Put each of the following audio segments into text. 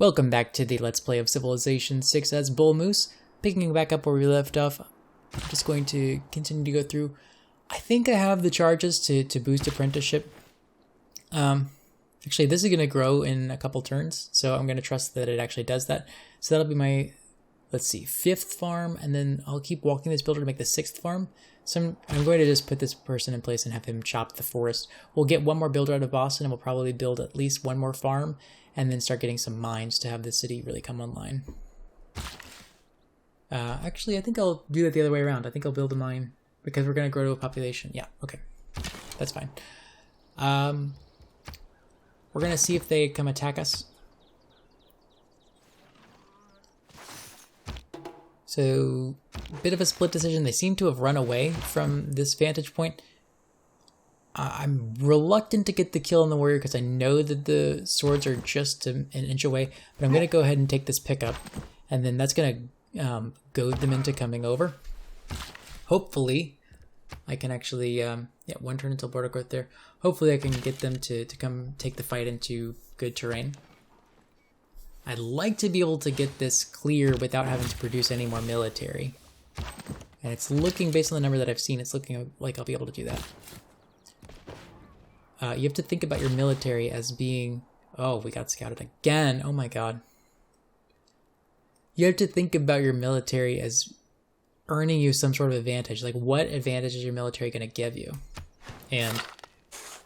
Welcome back to the Let's Play of Civilization 6 as Bull Moose. Picking back up where we left off, I'm just going to continue to go through. I think I have the charges to boost apprenticeship. Actually, this is going to grow in a couple turns, so I'm going to trust that it actually does that. So that'll be my, let's see, 5th farm, and then I'll keep walking this builder to make the 6th farm. So I'm going to just put this person in place and have him chop the forest. We'll get one more builder out of Boston, and we'll probably build at least one more farm, and then start getting some mines to have the city really come online. Actually, I think I'll do it the other way around. I think I'll build a mine, because we're going to grow to a population. Yeah, okay. That's fine. We're going to see if they come attack us. So, bit of a split decision. They seem to have run away from this vantage point. I'm reluctant to get the kill on the warrior because I know that the swords are just an inch away. But I'm going to go ahead and take this pickup. And then that's going to goad them into coming over. Hopefully, I can actually... yeah, one turn until border growth there. Hopefully I can get them to come take the fight into good terrain. I'd like to be able to get this clear without having to produce any more military. And it's looking, based on the number that I've seen, it's looking like I'll be able to do that. You have to think about your military as being... Oh, we got scouted again. Oh my god. You have to think about your military as earning you some sort of advantage. Like, what advantage is your military going to give you? And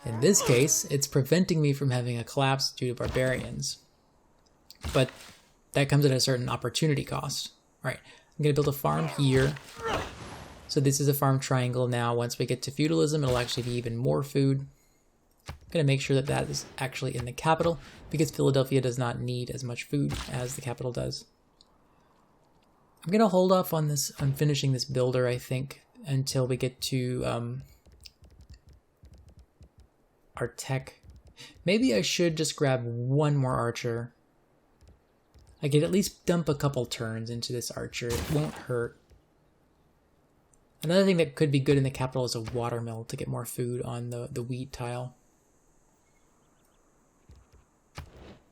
in this case, it's preventing me from having a collapse due to barbarians. But that comes at a certain opportunity cost. All right, I'm going to build a farm here. So this is a farm triangle now. Once we get to feudalism, it'll actually be even more food. I'm going to make sure that that is actually in the capital, because Philadelphia does not need as much food as the capital does. I'm going to hold off on this, on finishing this builder, I think, until we get to our tech. Maybe I should just grab one more archer. I could at least dump a couple turns into this archer. It won't hurt. Another thing that could be good in the capital is a watermill to get more food on the wheat tile.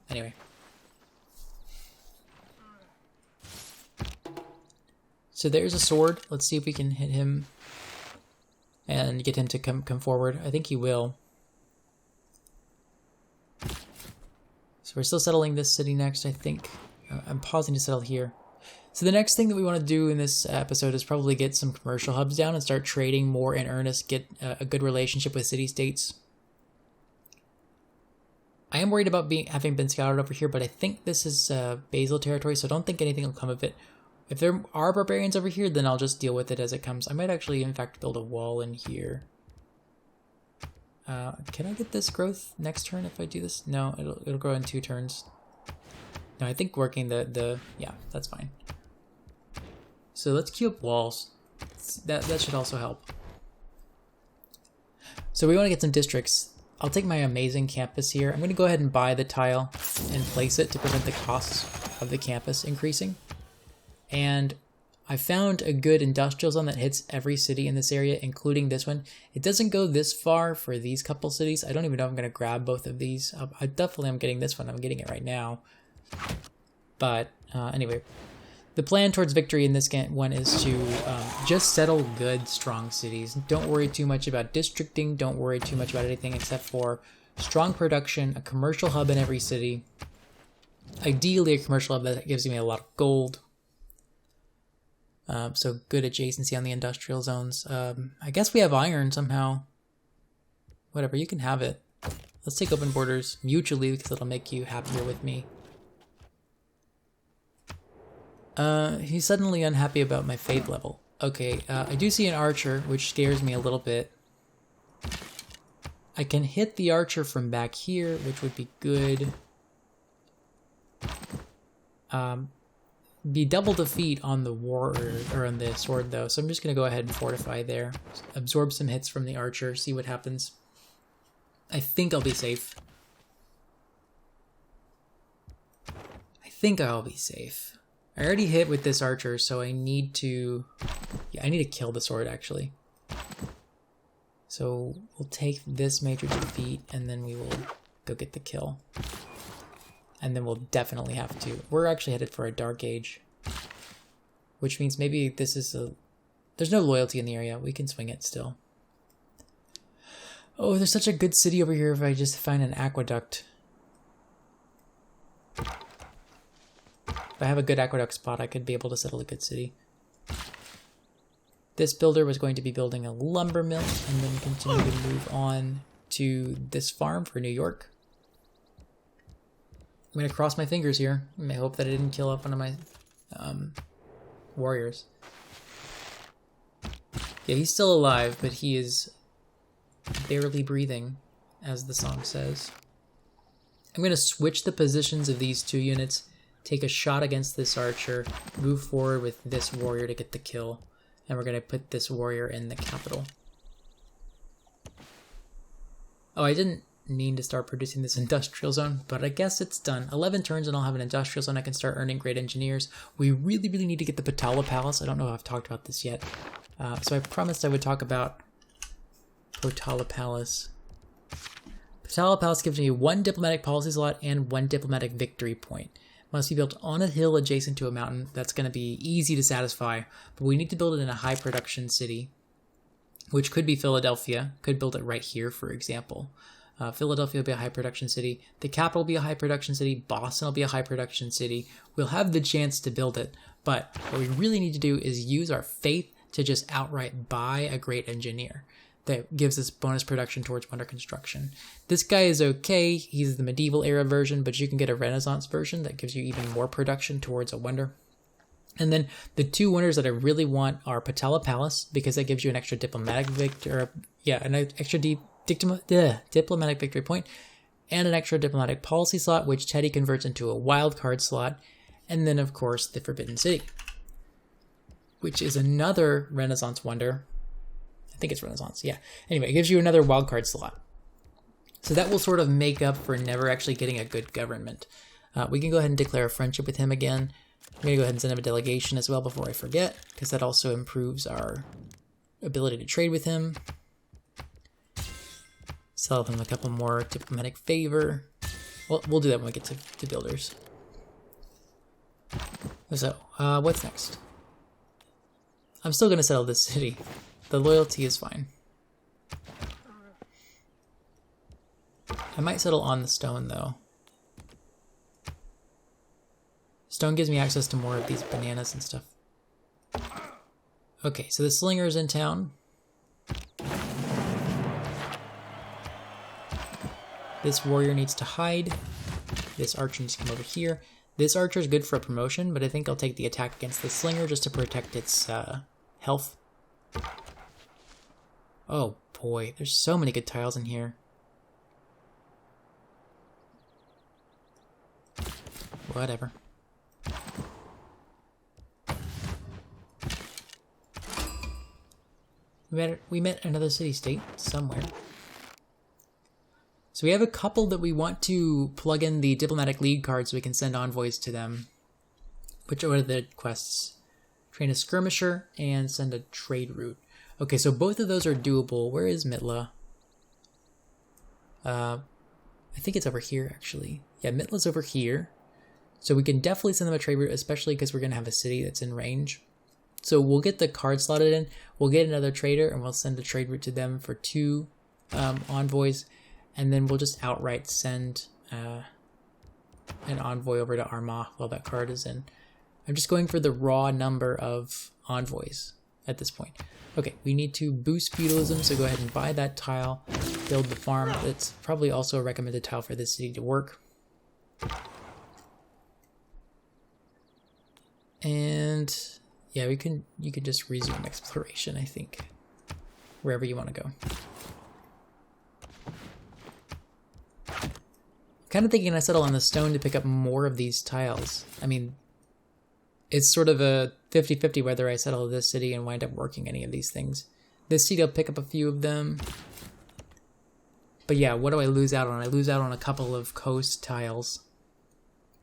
Anyway. So there's a sword. Let's see if we can hit him and get him to come forward. I think he will. So we're still settling this city next, I think. I'm pausing to settle here. So the next thing that we want to do in this episode is probably get some commercial hubs down and start trading more in earnest, get a good relationship with city-states. I am worried about having been scouted over here, but I think this is Basil territory, so I don't think anything will come of it. If there are barbarians over here, then I'll just deal with it as it comes. I might actually, in fact, build a wall in here. Can I get this growth next turn if I do this? No, it'll grow in 2 turns. No, I think working yeah, that's fine. So let's queue up walls. That should also help. So we want to get some districts. I'll take my amazing campus here. I'm going to go ahead and buy the tile and place it to prevent the costs of the campus increasing. And I found a good industrial zone that hits every city in this area, including this one. It doesn't go this far for these couple cities. I don't even know if I'm going to grab both of these. I definitely am getting this one. I'm getting it right now. But anyway, the plan towards victory in this one is to just settle good, strong cities. Don't worry too much about districting. Don't worry too much about anything except for strong production, a commercial hub in every city. Ideally, a commercial hub that gives me a lot of gold. So good adjacency on the industrial zones. I guess we have iron somehow. Whatever, you can have it. Let's take open borders mutually because it'll make you happier with me. He's suddenly unhappy about my faith level. Okay, I do see an archer, which scares me a little bit. I can hit the archer from back here, which would be good. Be double defeat on the warrior, or on the sword though, so I'm just going to go ahead and fortify there. Absorb some hits from the archer, see what happens. I think I'll be safe. I think I'll be safe. I already hit with this archer, so I need to... Yeah, I need to kill the sword, actually. So we'll take this major defeat, and then we will go get the kill. And then we'll definitely have to... We're actually headed for a Dark Age. Which means maybe this is a... There's no loyalty in the area. We can swing it still. Oh, there's such a good city over here if I just find an aqueduct. If I have a good aqueduct spot, I could be able to settle a good city. This builder was going to be building a lumber mill and then continue to move on to this farm for New York. I'm going to cross my fingers here. I hope that I didn't kill off one of my warriors. Yeah, he's still alive, but he is barely breathing, as the song says. I'm going to switch the positions of these two units, take a shot against this archer, move forward with this warrior to get the kill, and we're going to put this warrior in the capital. Oh, I didn't mean to start producing this industrial zone, but I guess it's done. 11 turns and I'll have an industrial zone. I can start earning great engineers. We really need to get the Potala Palace. I don't know if I've talked about this yet. So I promised I would talk about Potala Palace. Potala Palace gives me 1 diplomatic policy slot and 1 diplomatic victory point. Must be built on a hill adjacent to a mountain. That's going to be easy to satisfy, but we need to build it in a high production city, which could be Philadelphia. Could build it right here, for example. Philadelphia will be a high production city. The capital will be a high production city. Boston will be a high production city. We'll have the chance to build it, but what we really need to do is use our faith to just outright buy a great engineer that gives us bonus production towards wonder construction. This guy is okay. He's the medieval era version, but you can get a Renaissance version that gives you even more production towards a wonder. And then the 2 wonders that I really want are Potala Palace, because that gives you an extra diplomatic diplomatic victory point, and an extra diplomatic policy slot, which Teddy converts into a wild card slot. And then, of course, the Forbidden City, which is another Renaissance wonder. I think it's Renaissance, yeah. Anyway, it gives you another wildcard slot. So that will sort of make up for never actually getting a good government. We can go ahead and declare a friendship with him again. I'm going to go ahead and send him a delegation as well before I forget, because that also improves our ability to trade with him. Sell them a couple more diplomatic favor. Well, we'll do that when we get to builders. So, what's next? I'm still going to settle this city. The loyalty is fine. I might settle on the stone, though. Stone gives me access to more of these bananas and stuff. Okay, so the slinger is in town. This warrior needs to hide. This archer needs to come over here. This archer is good for a promotion, but I think I'll take the attack against the slinger just to protect its health. Oh boy, there's so many good tiles in here. Whatever. We met another city-state somewhere. So we have a couple that we want to plug in the diplomatic league card so we can send envoys to them. Which are the quests? Train a skirmisher and send a trade route. Okay, so both of those are doable. Where is Mitla? I think it's over here, actually. Yeah, Mitla's over here. So we can definitely send them a trade route, especially because we're going to have a city that's in range. So we'll get the card slotted in. We'll get another trader, and we'll send a trade route to them for 2 envoys. And then we'll just outright send an envoy over to Armagh while that card is in. I'm just going for the raw number of envoys at this point. Okay, we need to boost feudalism, so go ahead and buy that tile, build the farm. It's probably also a recommended tile for this city to work. And yeah, you can just resume exploration, I think, wherever you want to go. Kind of thinking I settle on the stone to pick up more of these tiles. I mean, it's sort of a 50-50 whether I settle this city and wind up working any of these things. This city, I'll pick up a few of them. But yeah, what do I lose out on? I lose out on a couple of coast tiles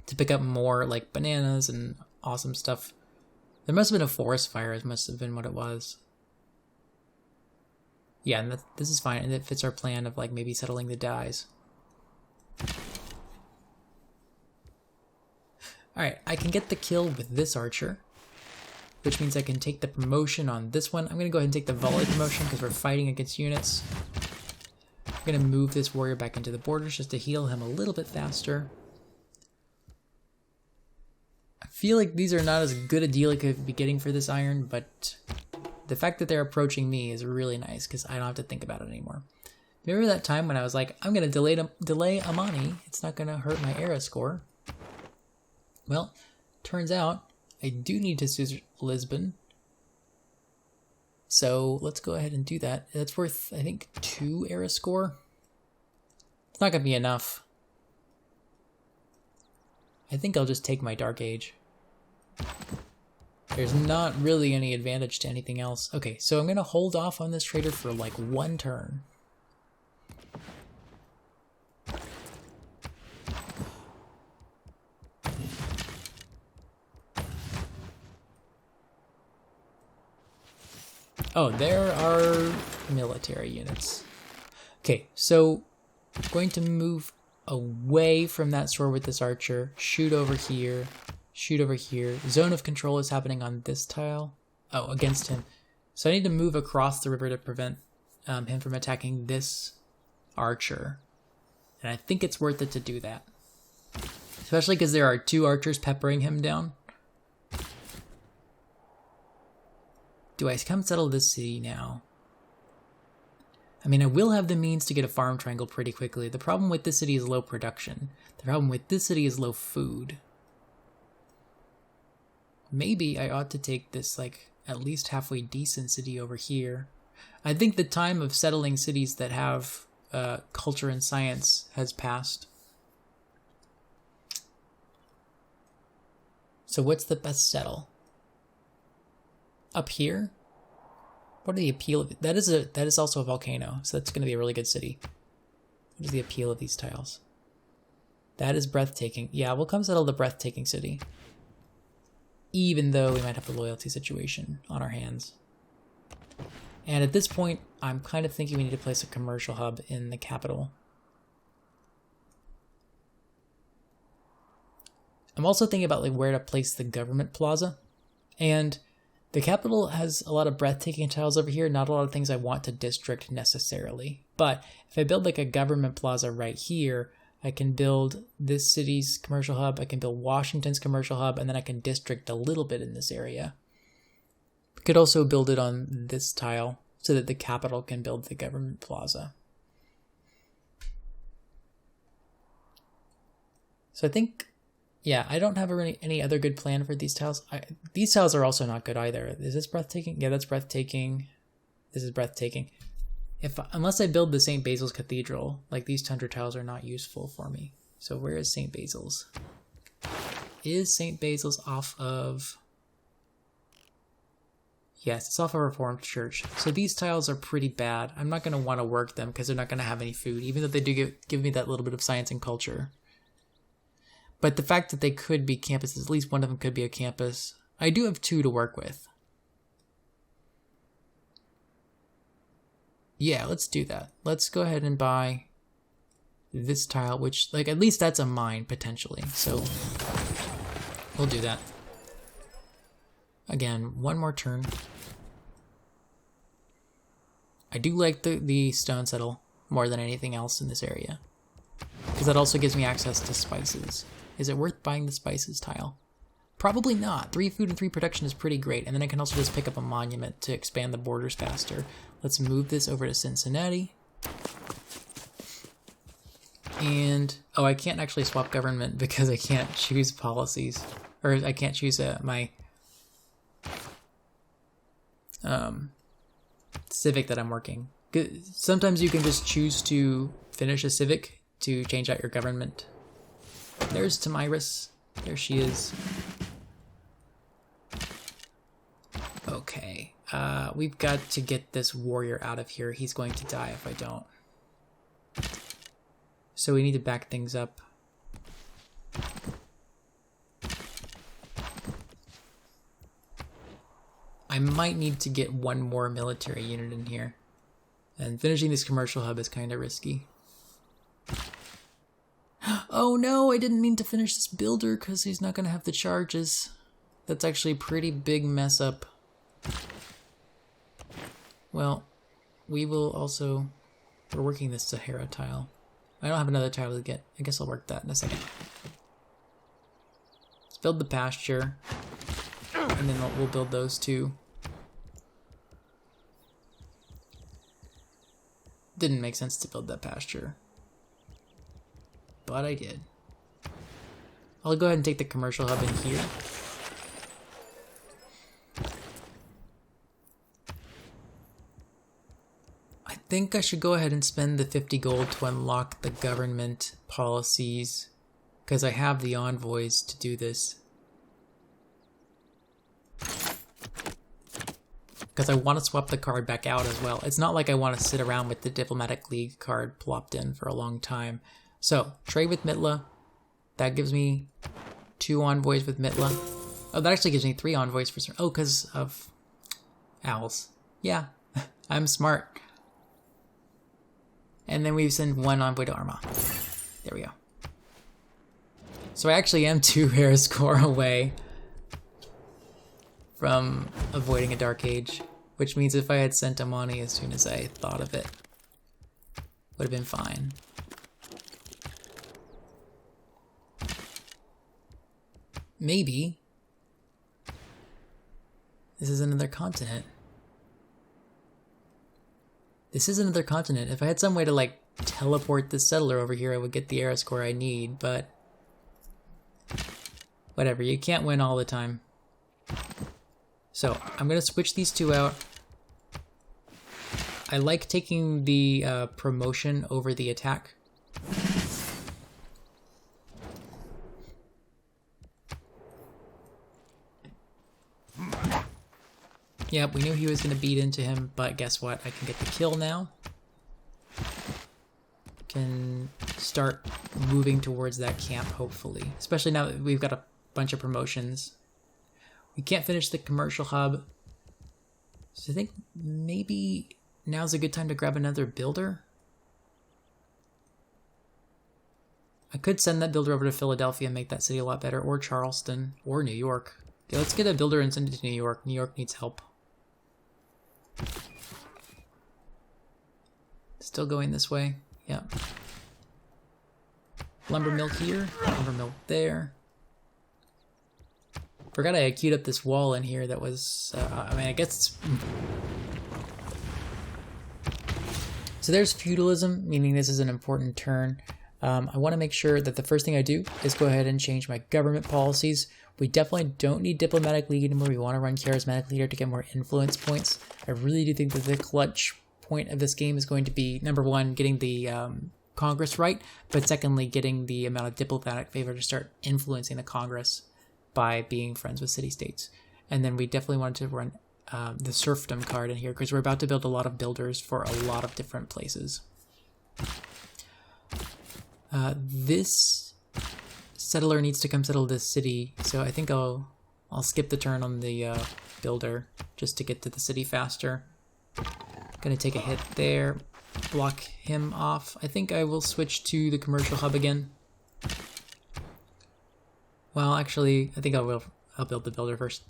to pick up more, like bananas and awesome stuff. There must have been a forest fire. It must have been what it was. Yeah, and this is fine, and it fits our plan of like maybe settling the dyes. Alright, I can get the kill with this archer, which means I can take the promotion on this one. I'm going to go ahead and take the volley promotion because we're fighting against units. I'm going to move this warrior back into the borders just to heal him a little bit faster. I feel like these are not as good a deal I could be getting for this iron, but the fact that they're approaching me is really nice because I don't have to think about it anymore. Remember that time when I was like, I'm going to delay Amani. It's not going to hurt my era score. Well, turns out I do need to seize Lisbon. So let's go ahead and do that. That's worth, I think, 2 era score. It's not going to be enough. I think I'll just take my Dark Age. There's not really any advantage to anything else. Okay, so I'm going to hold off on this trader for like 1 turn. Oh, there are military units. Okay, so I'm going to move away from that sword with this archer, shoot over here, shoot over here. Zone of control is happening on this tile. Oh, against him. So I need to move across the river to prevent him from attacking this archer. And I think it's worth it to do that. Especially because there are 2 archers peppering him down. Do I come settle this city now? I mean, I will have the means to get a farm triangle pretty quickly. The problem with this city is low production. The problem with this city is low food. Maybe I ought to take this, like, at least halfway decent city over here. I think the time of settling cities that have culture and science has passed. So what's the best settle? Up here? What are the appeal of it? That is also a volcano, so that's going to be a really good city. What is the appeal of these tiles? That is breathtaking. Yeah, we'll come settle the breathtaking city. Even though we might have a loyalty situation on our hands. And at this point, I'm kind of thinking we need to place a commercial hub in the capital. I'm also thinking about like where to place the government plaza. And the capital has a lot of breathtaking tiles over here, not a lot of things I want to district necessarily. But if I build like a government plaza right here, I can build this city's commercial hub, I can build Washington's commercial hub, and then I can district a little bit in this area. I could also build it on this tile so that the capital can build the government plaza. So I think, yeah, I don't have any other good plan for these tiles. These tiles are also not good either. Is this breathtaking? Yeah, that's breathtaking. This is breathtaking. Unless I build the St. Basil's Cathedral, like these tundra tiles are not useful for me. So where is St. Basil's? Is St. Basil's off of... Yes, it's off a Reformed church. So these tiles are pretty bad. I'm not going to want to work them because they're not going to have any food, even though they do give me that little bit of science and culture. But the fact that they could be campuses, at least one of them could be a campus. I do have 2 to work with. Yeah, let's do that. Let's go ahead and buy this tile, which, like, at least that's a mine, potentially. So, we'll do that. Again, 1 more turn. I do like the stone settle more than anything else in this area. Because that also gives me access to spices. Is it worth buying the spices tile? Probably not. 3 food and 3 production is pretty great. And then I can also just pick up a monument to expand the borders faster. Let's move this over to Cincinnati. And, oh, I can't actually swap government because I can't choose policies. Or I can't choose my civic that I'm working. Sometimes you can just choose to finish a civic to change out your government. There's Tamiris. There she is. Okay. We've got to get this warrior out of here. He's going to die if I don't. So we need to back things up. I might need to get 1 more military unit in here. And finishing this commercial hub is kind of risky. Oh no, I didn't mean to finish this builder because he's not going to have the charges. That's actually a pretty big mess up. Well, we will also... We're working this Sahara tile. I don't have another tile to get. I guess I'll work that in a second. Let's build the pasture. And then we'll build those two. Didn't make sense to build that pasture. But I did. I'll go ahead and take the commercial hub in here. I think I should go ahead and spend the 50 gold to unlock the government policies, because I have the envoys to do this. Because I want to swap the card back out as well. It's not like I want to sit around with the Diplomatic League card plopped in for a long time. So, trade with Mitla. That gives me 2 envoys with Mitla. Oh, that actually gives me 3 envoys for... Oh, because of owls. Yeah, I'm smart. And then we send 1 envoy to Arma. There we go. So I actually am 2 Hera score away from avoiding a Dark Age, which means if I had sent Amani as soon as I thought of it, would have been fine. Maybe this is another continent. This is another continent. If I had some way to like teleport this settler over here, I would get the era score I need, but whatever, you can't win all the time. So I'm gonna switch these 2 out. I like taking the promotion over the attack. Yep, we knew he was going to beat into him, but guess what? I can get the kill now. Can start moving towards that camp, hopefully. Especially now that we've got a bunch of promotions. We can't finish the commercial hub. So I think maybe now's a good time to grab another builder. I could send that builder over to Philadelphia and make that city a lot better, or Charleston, or New York. Okay, let's get a builder and send it to New York. New York needs help. Still going this way. Yeah. Lumber mill here. Lumber mill there. Forgot I had queued up this wall in here that was... I mean, I guess... So there's feudalism, meaning this is an important turn. I want to make sure that the first thing I do is go ahead and change my government policies. We definitely don't need diplomatic league anymore. We want to run charismatic leader to get more influence points. I really do think that the clutch point of this game is going to be, number 1, getting the Congress right, but secondly, getting the amount of diplomatic favor to start influencing the Congress by being friends with city-states. And then we definitely want to run the serfdom card in here because we're about to build a lot of builders for a lot of different places. This settler needs to come settle this city, so I think I'll skip the turn on the builder just to get to the city faster. Gonna take a hit there, block him off. I think I will switch to the commercial hub again. Well, actually, I think I'll build the builder first.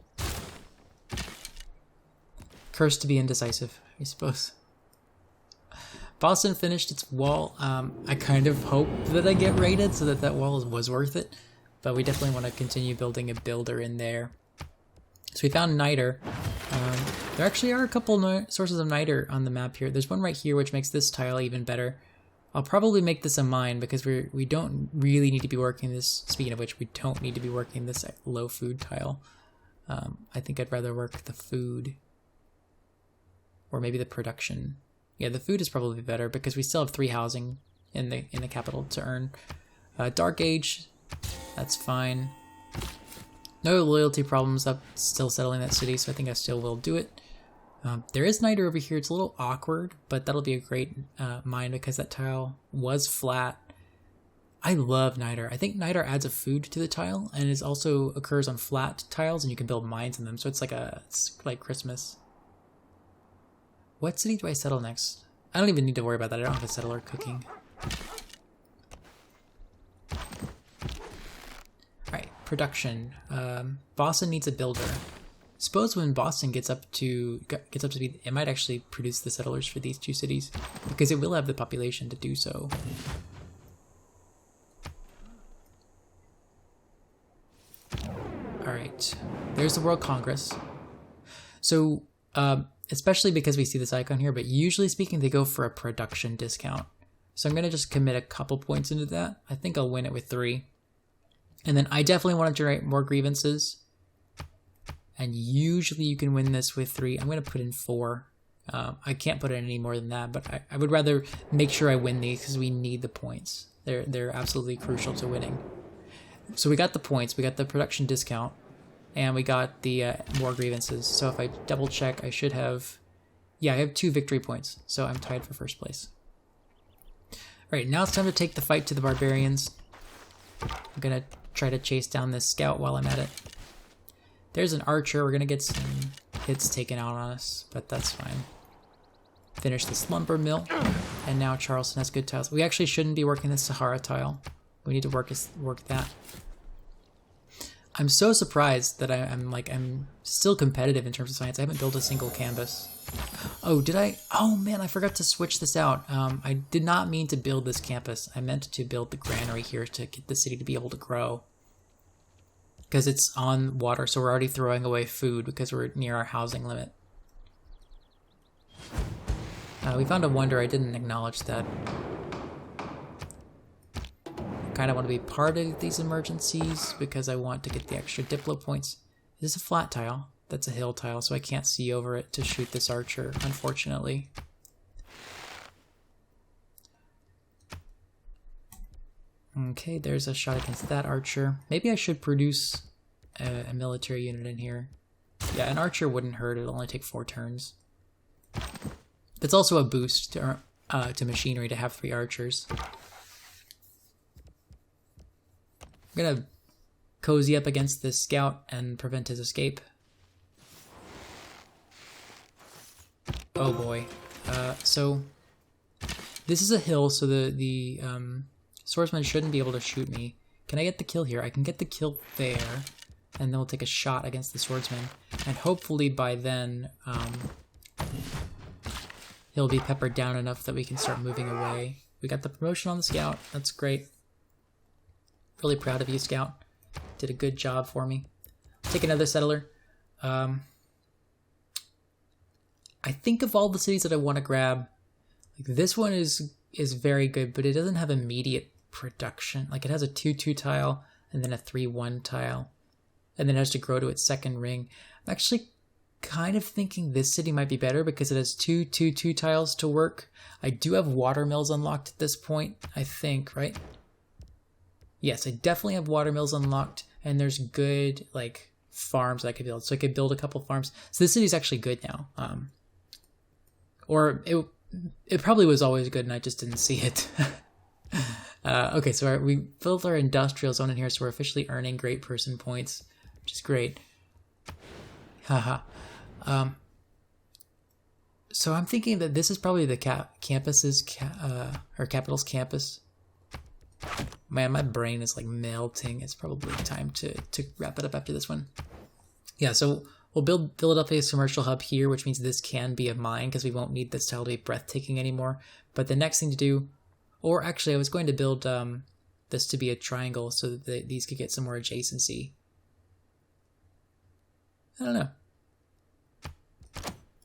Cursed to be indecisive, I suppose. Boston finished its wall. I kind of hope that I get raided so that wall was worth it, but we definitely want to continue building a builder in there. So we found niter. There actually are a couple sources of niter on the map here. There's one right here which makes this tile even better. I'll probably make this a mine because we don't really need to be working this. Speaking of which, we don't need to be working this low food tile. I think I'd rather work the food or maybe the production. Yeah, the food is probably better because we still have 3 housing in the capital to earn. Dark Age, that's fine. No loyalty problems. I'm still settling that city, so I think I still will do it. There is niter over here. It's a little awkward, but that'll be a great mine because that tile was flat. I love niter. I think niter adds a food to the tile, and it also occurs on flat tiles, and you can build mines in them. So it's like Christmas. What city do I settle next? I don't even need to worry about that. I don't have a settler cooking. production. Boston needs a builder. Suppose when Boston gets up to speed, it might actually produce the settlers for these two cities because it will have the population to do so. All right, there's the World Congress. So, especially because we see this icon here, but usually speaking, they go for a production discount. So I'm gonna just commit a couple points into that. I think I'll win it with 3. And then I definitely want to generate more grievances. And usually you can win this with 3. I'm going to put in 4. I can't put in any more than that, but I would rather make sure I win these because we need the points. They're absolutely crucial to winning. So we got the points, we got the production discount, and we got the more grievances. So if I double check, I should have... Yeah, I have 2 victory points, so I'm tied for first place. All right, now it's time to take the fight to the barbarians. I'm going to try to chase down this scout while I'm at it. There's an archer. We're going to get some hits taken out on us, but that's fine. Finish this lumber mill, and now Charleston has good tiles. We actually shouldn't be working the Sahara tile. We need to work that. I'm so surprised that I'm still competitive in terms of science. I haven't built a single canvas. Oh, did I? Oh man, I forgot to switch this out. I did not mean to build this campus. I meant to build the granary here to get the city to be able to grow. Because it's on water, so we're already throwing away food because we're near our housing limit. We found a wonder. I didn't acknowledge that. I kind of want to be part of these emergencies because I want to get the extra Diplo points. This is a flat tile. That's a hill tile, so I can't see over it to shoot this archer, unfortunately. Okay, there's a shot against that archer. Maybe I should produce a military unit in here. Yeah, an archer wouldn't hurt. It'll only take 4 turns. It's also a boost to machinery to have 3 archers. I'm gonna cozy up against this scout and prevent his escape. Oh boy. So this is a hill, so the swordsman shouldn't be able to shoot me. Can I get the kill here? I can get the kill there, and then we'll take a shot against the swordsman. And hopefully by then, he'll be peppered down enough that we can start moving away. We got the promotion on the scout. That's great. Really proud of you, scout. Did a good job for me. Take another settler. I think of all the cities that I want to grab, like this one is very good, but it doesn't have immediate production. Like it has a 2-2 tile and then a 3-1 tile, and then it has to grow to its second ring. I'm actually kind of thinking this city might be better because it has 2-2-2 tiles to work. I do have water mills unlocked at this point, I think, right? Yes, I definitely have water mills unlocked, and there's good like farms I could build. So I could build a couple farms. So this city's actually good now. Or it probably was always good and I just didn't see it. Okay, so we built our industrial zone in here, so we're officially earning great person points, which is great. Haha. So I'm thinking that this is probably the campus's or capital's campus. Man, my brain is like melting. It's probably time to wrap it up after this one. Yeah, so we'll build Philadelphia's commercial hub here, which means this can be a mine because we won't need this tile to be breathtaking anymore. But the next thing to do, or actually I was going to build this to be a triangle so that these could get some more adjacency. I don't know.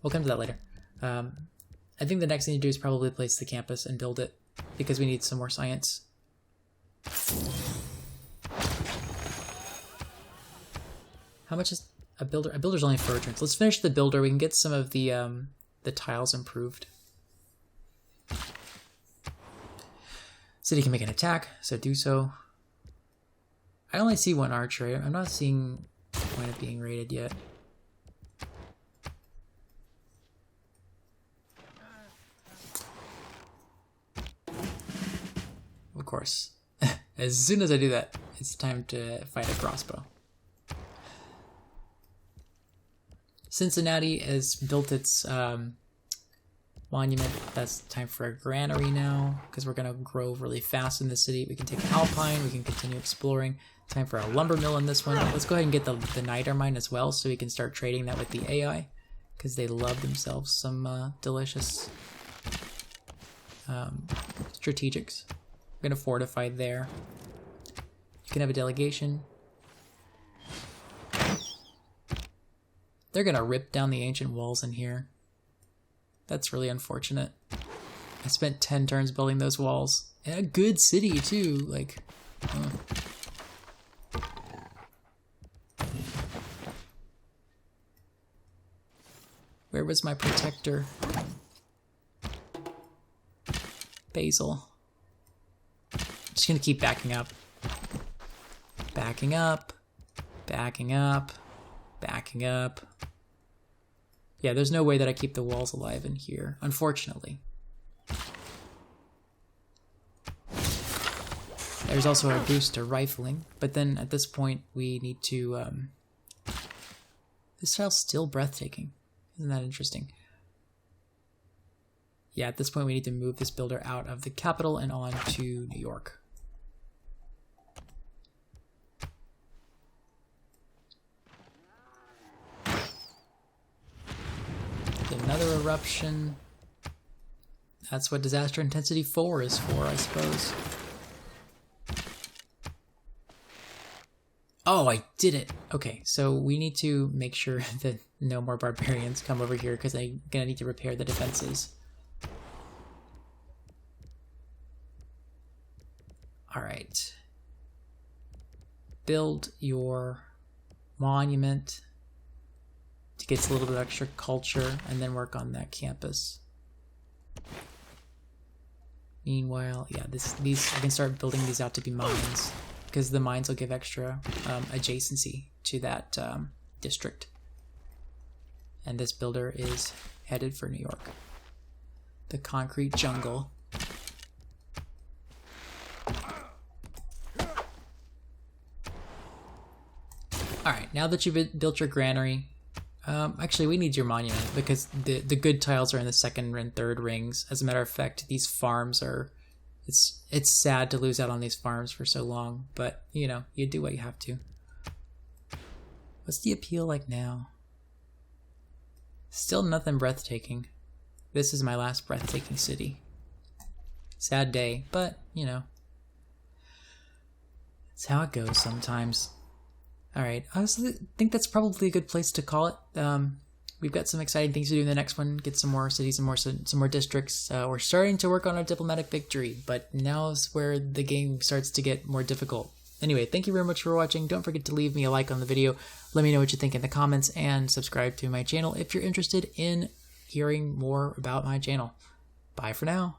We'll come to that later. I think the next thing to do is probably place the campus and build it because we need some more science. How much is a builder? A builder's only 4 turns. Let's finish the builder. We can get some of the tiles improved. City can make an attack, so do so. I only see 1 archer. I'm not seeing the point of being raided yet. Of course. As soon as I do that, it's time to fight a crossbow. Cincinnati has built its... well, monument. That's time for a granary now, because we're going to grow really fast in the city. We can take Alpine, we can continue exploring. Time for a lumber mill in this one. Let's go ahead and get the niter mine as well, so we can start trading that with the AI, because they love themselves some delicious strategics. We're going to fortify there. You can have a delegation. They're going to rip down the ancient walls in here. That's really unfortunate. I spent 10 turns building those walls. And a good city, too. Like, where was my protector? Basil. Just going to keep backing up. Backing up. Backing up. Backing up. Yeah, there's no way that I keep the walls alive in here, unfortunately. There's also a boost to rifling, but then at this point we need to... This tile's still breathtaking. Isn't that interesting? Yeah, at this point we need to move this builder out of the capital and on to New York. Another eruption. That's what disaster intensity 4 is for, I suppose. Oh, I did it. Okay, so we need to make sure that no more barbarians come over here, because I'm gonna need to repair the defenses. Alright. Build your monument to get a little bit of extra culture, and then work on that campus. Meanwhile, yeah, these I can start building these out to be mines, because the mines will give extra adjacency to that district. And this builder is headed for New York. The concrete jungle. Alright, now that you've built your granary, actually, we need your monument, because the good tiles are in the second and third rings. As a matter of fact, these farms are... It's sad to lose out on these farms for so long, but, you know, you do what you have to. What's the appeal like now? Still nothing breathtaking. This is my last breathtaking city. Sad day, but, you know. It's how it goes sometimes. Alright, I think that's probably a good place to call it. We've got some exciting things to do in the next one. Get some more cities and some more districts. We're starting to work on a diplomatic victory, but now's where the game starts to get more difficult. Anyway, thank you very much for watching. Don't forget to leave me a like on the video. Let me know what you think in the comments, and subscribe to my channel if you're interested in hearing more about my channel. Bye for now.